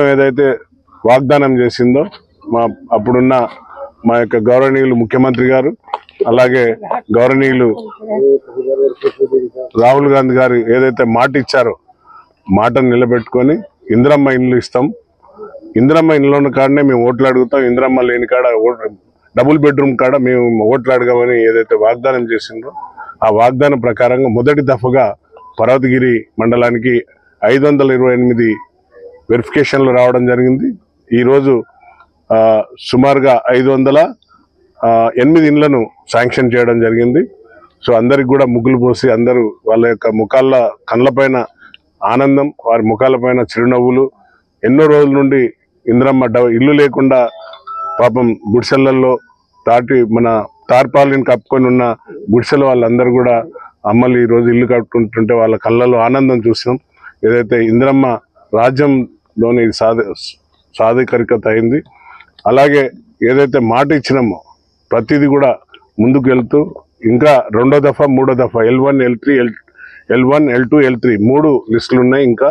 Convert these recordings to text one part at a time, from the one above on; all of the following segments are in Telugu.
ఏదైతే వాగ్దానం చేసిందో అప్పుడున్న మా యొక్క గౌరవనీయులు ముఖ్యమంత్రి గారు అలాగే గౌరవనీయులు రాహుల్ గాంధీ గారు ఏదైతే మాట ఇచ్చారో మాటను నిలబెట్టుకొని ఇందిరమ్మ ఇండ్లు ఇస్తాం, ఇందిరమ్మ ఇండ్ల కాడనే మేము ఓట్లు అడుగుతాం, ఇందిరమ్మ లేని కాడ డబుల్ బెడ్రూమ్ కాడ మేము ఓట్లు అడగమని ఏదైతే వాగ్దానం చేసిందో ఆ వాగ్దానం ప్రకారంగా మొదటి దఫగా పర్వతగిరి మండలానికి 528 వెరిఫికేషన్లు రావడం జరిగింది. ఈరోజు సుమారుగా 508 ఇండ్లను శాంక్షన్ చేయడం జరిగింది. సో అందరికి కూడా ముగ్గులు పోసి అందరూ వాళ్ళ యొక్క కళ్ళపైన ఆనందం, వారి ముఖాలపైన చిరునవ్వులు. ఎన్నో రోజుల నుండి ఇందిరమ్మ ఇల్లు లేకుండా పాపం గుడిసెలలో మన తార్పాలిని కప్పుకొని ఉన్న గుడిసెల వాళ్ళందరూ కూడా అమ్మలు ఈరోజు ఇల్లు కట్టుకుంటుంటే వాళ్ళ కళ్ళలో ఆనందం చూసినాం. ఏదైతే ఇందిరమ్మ రాజ్యంలోని సాధికారికత అయింది. అలాగే ఏదైతే మాట ఇచ్చినామో ప్రతిదీ కూడా ముందుకు వెళ్తూ ఇంకా రెండో దఫా మూడో దఫా L1 L2 L3 3 లిస్టులు ఉన్నాయి. ఇంకా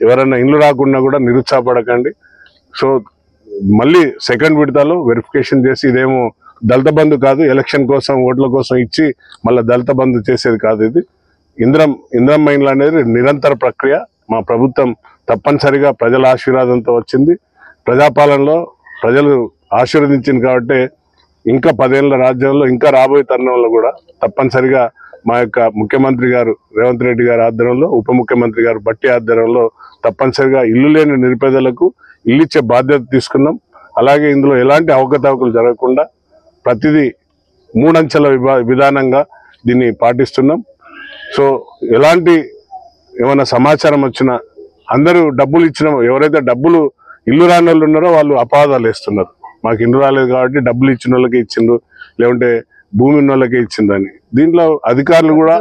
ఎవరైనా ఇండ్లు రాకుండా కూడా నిరుత్సాహపడకండి. సో మళ్ళీ సెకండ్ విడతలో వెరిఫికేషన్ చేసి ఇదేమో దళిత బంధు కాదు, ఎలక్షన్ కోసం ఓట్ల కోసం ఇచ్చి మళ్ళీ దళిత బంధు చేసేది కాదు. ఇది ఇందిరమ్మ ఇండ్లు అనేది నిరంతర ప్రక్రియ. మా ప్రభుత్వం తప్పనిసరిగా ప్రజల ఆశీర్వాదంతో వచ్చింది. ప్రజాపాలనలో ప్రజలు ఆశీర్వదించింది కాబట్టి ఇంకా 10 ఏళ్ల రాజ్యంలో ఇంకా రాబోయే తరుణంలో కూడా తప్పనిసరిగా మా యొక్క ముఖ్యమంత్రి గారు రేవంత్ రెడ్డి గారి ఆధ్వర్యంలో, ఉప ముఖ్యమంత్రి గారు బట్టి ఆధ్వర్యంలో తప్పనిసరిగా ఇల్లు లేని నిరుపేదలకు ఇల్లు ఇచ్చే బాధ్యత తీసుకున్నాం. అలాగే ఇందులో ఎలాంటి అవకతవకలు జరగకుండా ప్రతిదీ 3 అంచెల విధానంగా దీన్ని పాటిస్తున్నాం. సో ఎలాంటి ఏమైనా సమాచారం వచ్చినా అందరూ డబ్బులు ఇచ్చిన ఎవరైతే డబ్బులు ఇల్లు రాని వాళ్ళు ఉన్నారో వాళ్ళు అపవాదాలు వేస్తున్నారు. మాకు ఇల్లు రాలేదు కాబట్టి డబ్బులు ఇచ్చిన వాళ్ళకే ఇచ్చిండ్రు, లేకుంటే భూమి ఉన్న వాళ్ళకే ఇచ్చిండ్రు అని. దీంట్లో అధికారులు కూడా